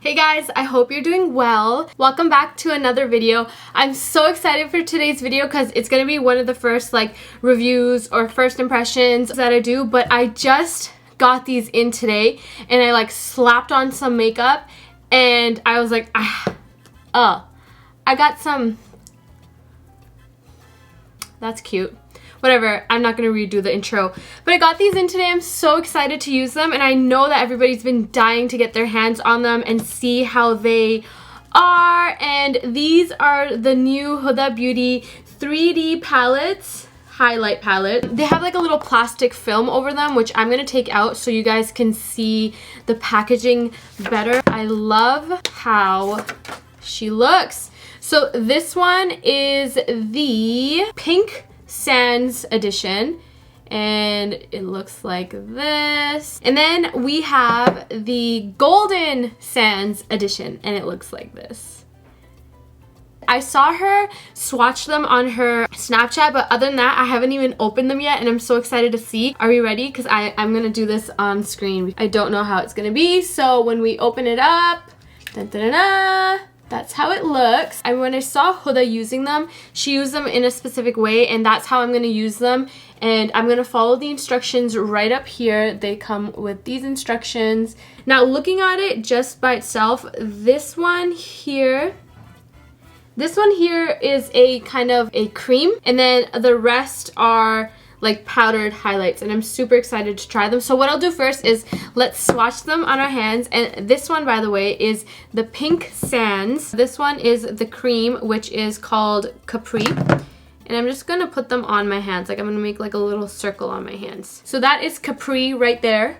Hey guys, I hope you're doing well. Welcome back to another video. I'm so excited for today's video because it's gonna be one of the first reviews or first impressions that I do, but I just got these in today and I slapped on some makeup and I was like, I got some, that's cute. Whatever, I'm not going to redo the intro. But I got these in today. I'm so excited to use them. And I know that everybody's been dying to get their hands on them and see how they are. And these are the new Huda Beauty 3D palettes. Highlight palette. They have a little plastic film over them, which I'm going to take out so you guys can see the packaging better. I love how she looks. So this one is the Pink Sands edition and it looks like this, and then we have the Golden Sands edition and it looks like this. I saw her swatch them on her Snapchat, but other than that I haven't even opened them yet and I'm so excited to see. Are we ready? Because I'm gonna do this on screen. I don't know how it's gonna be, so when we open it up, dun, dun, dun, dun, that's how it looks. And when I saw Huda using them, she used them in a specific way and that's how I'm going to use them. And I'm going to follow the instructions right up here. They come with these instructions. Now looking at it just by itself, this one here is a kind of a cream, and then the rest are powdered highlights, and I'm super excited to try them. So what I'll do first is let's swatch them on our hands. And this one, by the way, is the Pink Sands. This one is the cream, which is called Capri. And I'm just gonna put them on my hands. I'm gonna make a little circle on my hands. So that is Capri right there.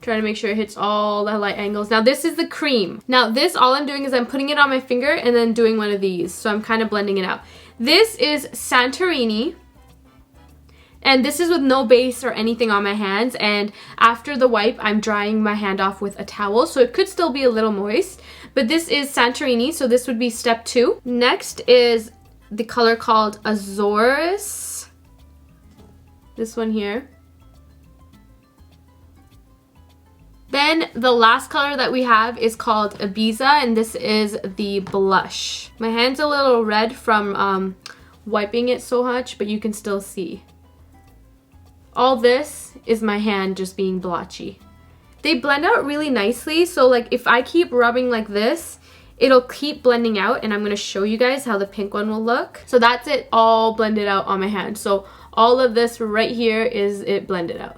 Try to make sure it hits all the light angles. Now this is the cream. Now this, all I'm doing is I'm putting it on my finger and then doing one of these. So I'm kind of blending it out. This is Santorini. And this is with no base or anything on my hands, and after the wipe I'm drying my hand off with a towel, so it could still be a little moist. But this is Santorini, so this would be step 2. Next is the color called Azores. This one here. Then the last color that we have is called Ibiza, and this is the blush. My hand's a little red from wiping it so much, but you can still see. All this is my hand just being blotchy. They blend out really nicely, so if I keep rubbing like this, it'll keep blending out, and I'm going to show you guys how the pink one will look. So that's it all blended out on my hand. So all of this right here is it blended out.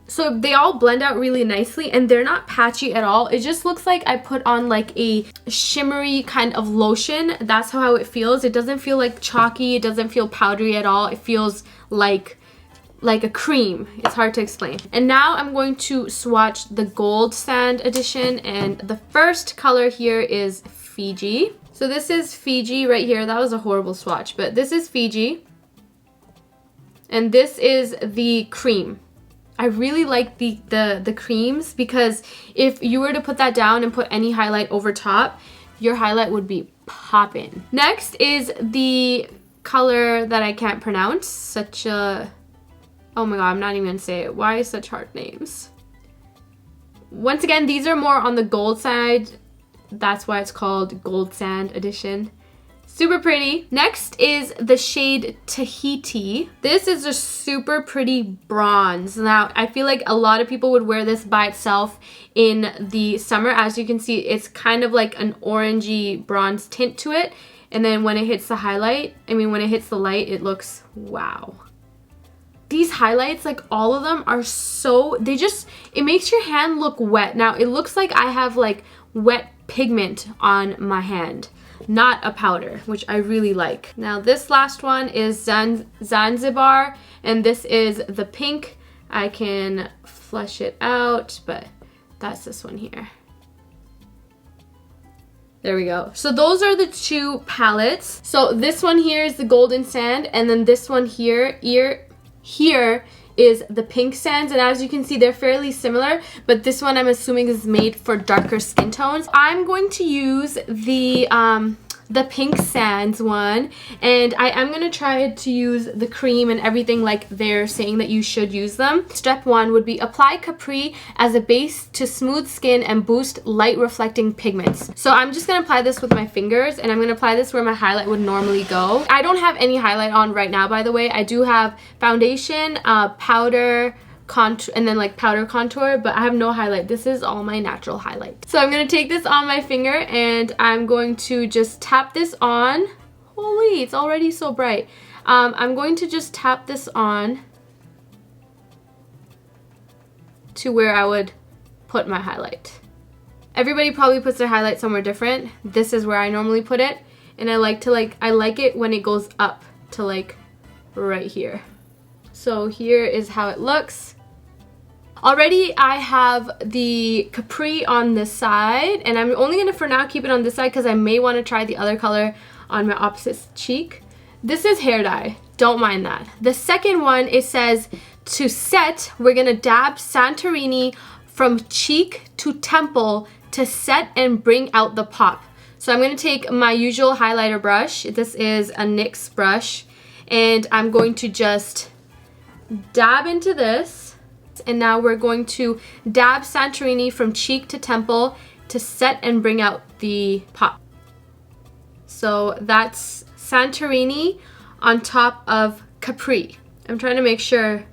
So they all blend out really nicely and they're not patchy at all. It just looks like I put on a shimmery kind of lotion. That's how it feels. It doesn't feel chalky. It doesn't feel powdery at all. It feels like a cream. It's hard to explain. And now I'm going to swatch the Gold Sand edition, and the first color here is Fiji. So this is Fiji right here. That was a horrible swatch, but this is Fiji. And this is the cream. I really like the creams because if you were to put that down and put any highlight over top, your highlight would be poppin'. Next is the color that I can't pronounce. Oh my god, I'm not even gonna say it. Why such hard names? Once again, these are more on the gold side. That's why it's called Gold Sand Edition. Super pretty. Next is the shade Tahiti. This is a super pretty bronze. Now, I feel like a lot of people would wear this by itself in the summer. As you can see, it's kind of like an orangey bronze tint to it. And then when it hits the when it hits the light, it looks wow. These highlights, all of them are so, it makes your hand look wet. Now, it looks like I have wet pigment on my hand, not a powder, which I really like. Now, this last one is Zanzibar, and this is the pink. I can flush it out, but that's this one here. There we go. So those are the two palettes. So this one here is the Golden Sand, and then this one here is the Pink Sands, and as you can see they're fairly similar, but this one I'm assuming is made for darker skin tones. I'm going to use the the Pink Sands one, and I am going to try to use the cream and everything like they're saying that you should use them. Step 1 would be apply Capri as a base to smooth skin and boost light reflecting pigments. So I'm just going to apply this with my fingers, and I'm going to apply this where my highlight would normally go. I don't have any highlight on right now, by the way. I do have foundation, powder, contour, and then like powder contour, but I have no highlight. This is all my natural highlight. So I'm going to take this on my finger and I'm going to just tap this on. Holy, it's already so bright. I'm going to just tap this on to where I would put my highlight. Everybody probably puts their highlight somewhere different. This is where I normally put it, and I like it when it goes up to like right here. So here is how it looks. Already I have the Capri on this side, and I'm only gonna for now keep it on this side because I may want to try the other color on my opposite cheek. This is hair dye, don't mind that. The second one, it says to set, we're gonna dab Santorini from cheek to temple to set and bring out the pop. So I'm gonna take my usual highlighter brush. This is a NYX brush, and I'm going to just dab into this. And now we're going to dab Santorini from cheek to temple to set and bring out the pop. So that's Santorini on top of Capri. I'm trying to make sure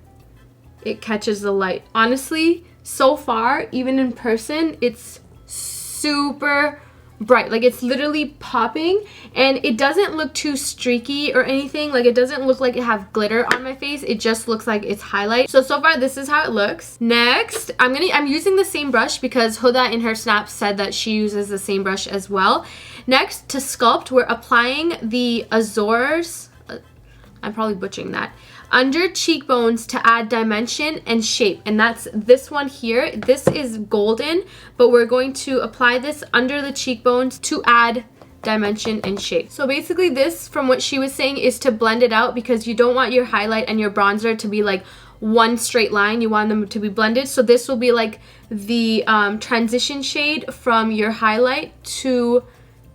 it catches the light. Honestly, so far, even in person, it's super bright. Like, it's literally popping, and it doesn't look too streaky or anything. Like, it doesn't look like it have glitter on my face. It just looks like it's highlight. So far this is how it looks. Next, I'm using the same brush because Huda in her snaps said that she uses the same brush as well. Next, to sculpt, we're applying the Azores, I'm probably butchering that, under cheekbones to add dimension and shape, and that's this one here. This is golden, but we're going to apply this under the cheekbones to add dimension and shape. So basically this, from what she was saying, is to blend it out because you don't want your highlight and your bronzer to be like one straight line. You want them to be blended. So this will be like the transition shade from your highlight to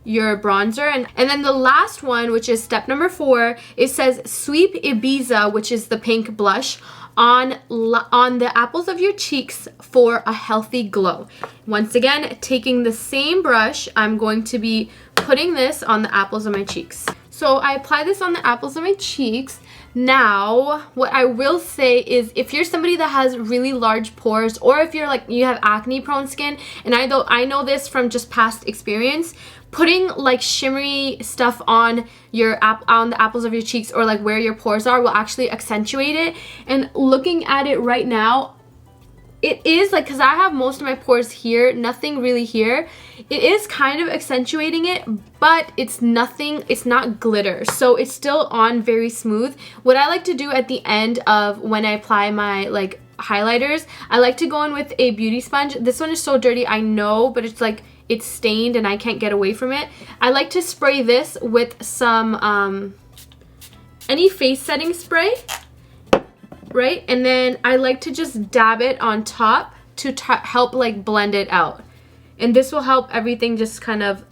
your bronzer. And then the last one, which is step number 4, it says sweep Ibiza, which is the pink blush, on the apples of your cheeks for a healthy glow. Once again, taking the same brush, I'm going to be putting this on the apples of my cheeks. So I apply this on the apples of my cheeks. Now, what I will say is, if you're somebody that has really large pores, or if you're like, you have acne prone skin, and I know this from just past experience, putting like shimmery stuff on on the apples of your cheeks, or like where your pores are, will actually accentuate it. And looking at it right now, it is like, because I have most of my pores here, nothing really here, it is kind of accentuating it, but it's not glitter, so it's still on very smooth. What I like to do at the end of when I apply my like highlighters, I like to go in with a beauty sponge. This one is so dirty, I know, but it's like, it's stained and I can't get away from it. I like to spray this with some any face setting spray, right? And then I like to just dab it on top to help like blend it out. And this will help everything just kind of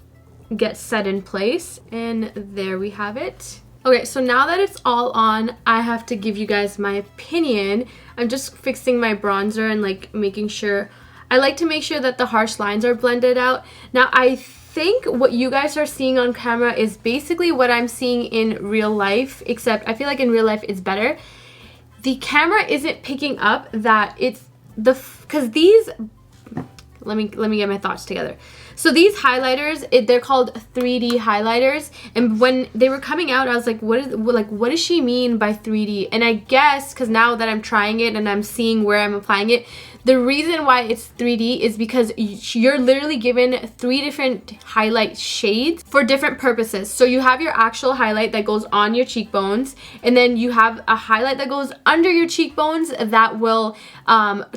get set in place. And there we have it. Okay, so now that it's all on, I have to give you guys my opinion. I'm just fixing my bronzer and like making sure, I like to make sure that the harsh lines are blended out. Now, I think what you guys are seeing on camera is basically what I'm seeing in real life, except I feel like in real life it's better. The camera isn't picking up that it's because these, let me get my thoughts together. So these highlighters, they're called 3D highlighters, and when they were coming out, I was like, what does she mean by 3D? And I guess because now that I'm trying it and I'm seeing where I'm applying it, the reason why it's 3D is because you're literally given 3 different highlight shades for different purposes. So you have your actual highlight that goes on your cheekbones, and then you have a highlight that goes under your cheekbones that will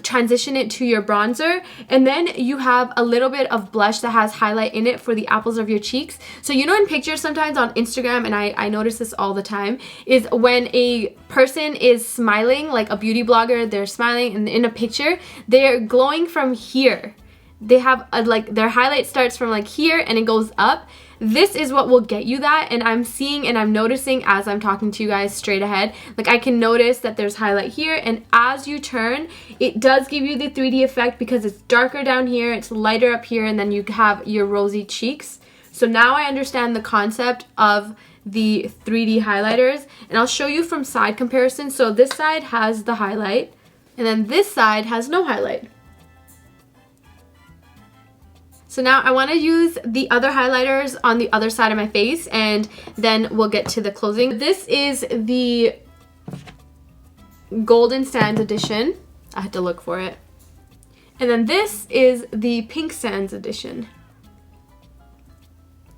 transition it to your bronzer, and then you have a little bit of blush that has highlight in it for the apples of your cheeks. So you know, in pictures sometimes on Instagram, and I notice this all the time, is when a person is smiling, like a beauty blogger, they're smiling, and in a picture they're glowing from here. they have a, like their highlight starts from like here and it goes up. This is what will get you that, and I'm seeing and I'm noticing as I'm talking to you guys straight ahead, like I can notice that there's highlight here, and as you turn, it does give you the 3D effect because it's darker down here, it's lighter up here, and then you have your rosy cheeks. So now I understand the concept of the 3D highlighters, and I'll show you from side comparison. So this side has the highlight, and then this side has no highlight. So now I want to use the other highlighters on the other side of my face, and then we'll get to the closing. This is the Golden Sands edition. I had to look for it. And then this is the Pink Sands edition.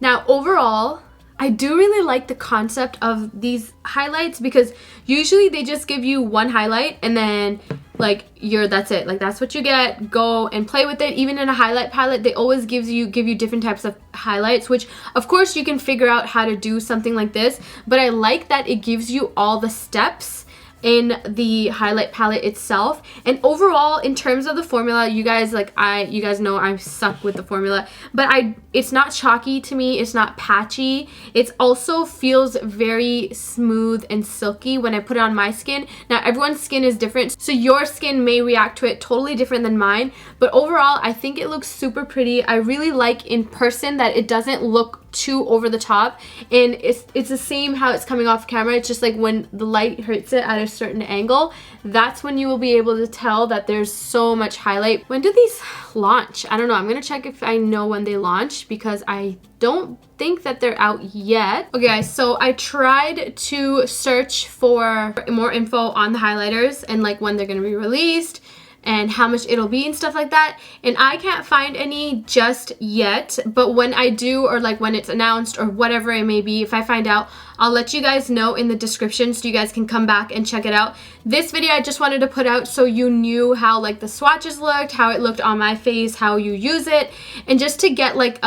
Now overall, I do really like the concept of these highlights because usually they just give you one highlight and then like that's it, like that's what you get, go and play with it. Even in a highlight palette, they always give you different types of highlights, which of course you can figure out how to do something like this, but I like that it gives you all the steps in the highlight palette itself. And overall, in terms of the formula, you guys know I suck with the formula, but it's not chalky to me, it's not patchy. It also feels very smooth and silky when I put it on my skin. Now everyone's skin is different, so your skin may react to it totally different than mine, but overall I think it looks super pretty. I really like in person that it doesn't look too over the top, and it's the same how it's coming off camera. It's just like when the light hits it at a certain angle, that's when you will be able to tell that there's so much highlight. When do these launch? I don't know. I'm gonna check if I know when they launch because I don't think that they're out yet. Okay guys, so I tried to search for more info on the highlighters and like when they're gonna be released and how much it'll be and stuff like that, and I can't find any just yet, but when I do, or like when it's announced or whatever it may be, if I find out, I'll let you guys know in the description so you guys can come back and check it out. This video I just wanted to put out so you knew how like the swatches looked, how it looked on my face, how you use it, and just to get like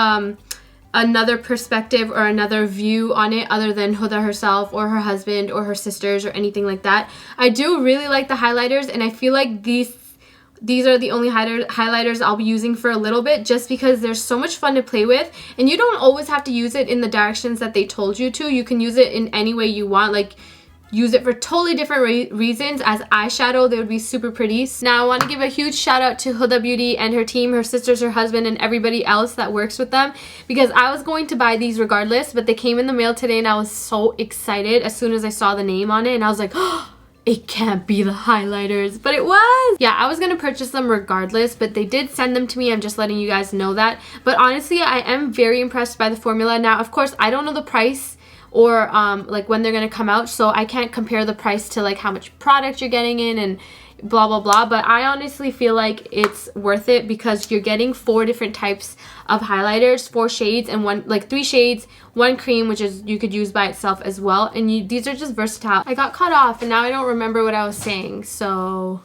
another perspective or another view on it other than Huda herself or her husband or her sisters or anything like that. I do really like the highlighters, and I feel like these are the only highlighters I'll be using for a little bit, just because they're so much fun to play with, and you don't always have to use it in the directions that they told you to. You can use it in any way you want, like use it for totally different reasons. As eyeshadow, they would be super pretty. Now I want to give a huge shout out to Huda Beauty and her team, her sisters, her husband, and everybody else that works with them, because I was going to buy these regardless, but they came in the mail today and I was so excited as soon as I saw the name on it, and I was like, oh, it can't be the highlighters, but it was. Yeah, I was gonna purchase them regardless, but they did send them to me. I'm just letting you guys know that. But honestly, I am very impressed by the formula. Now, of course, I don't know the price or like when they're gonna come out, so I can't compare the price to like how much product you're getting in and blah blah blah, but I honestly feel like it's worth it because you're getting 4 different types of highlighters, 4 shades, and 3 shades, 1 cream, which is you could use by itself as well, and these are just versatile. I got cut off and now I don't remember what I was saying, so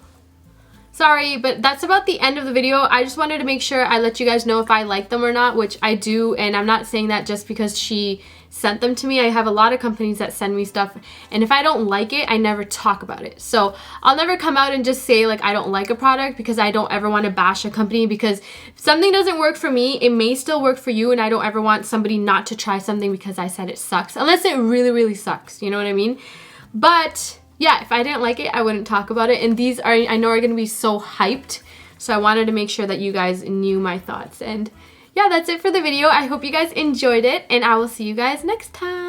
sorry, but that's about the end of the video. I just wanted to make sure I let you guys know if I like them or not, which I do, and I'm not saying that just because she sent them to me. I have a lot of companies that send me stuff, and if I don't like it, I never talk about it. So I'll never come out and just say like I don't like a product, because I don't ever want to bash a company, because if something doesn't work for me, it may still work for you, and I don't ever want somebody not to try something because I said it sucks, unless it really, really sucks, you know what I mean? But yeah, if I didn't like it, I wouldn't talk about it, and these are, I know, are going to be so hyped, so I wanted to make sure that you guys knew my thoughts. And yeah, that's it for the video. I hope you guys enjoyed it, and I will see you guys next time.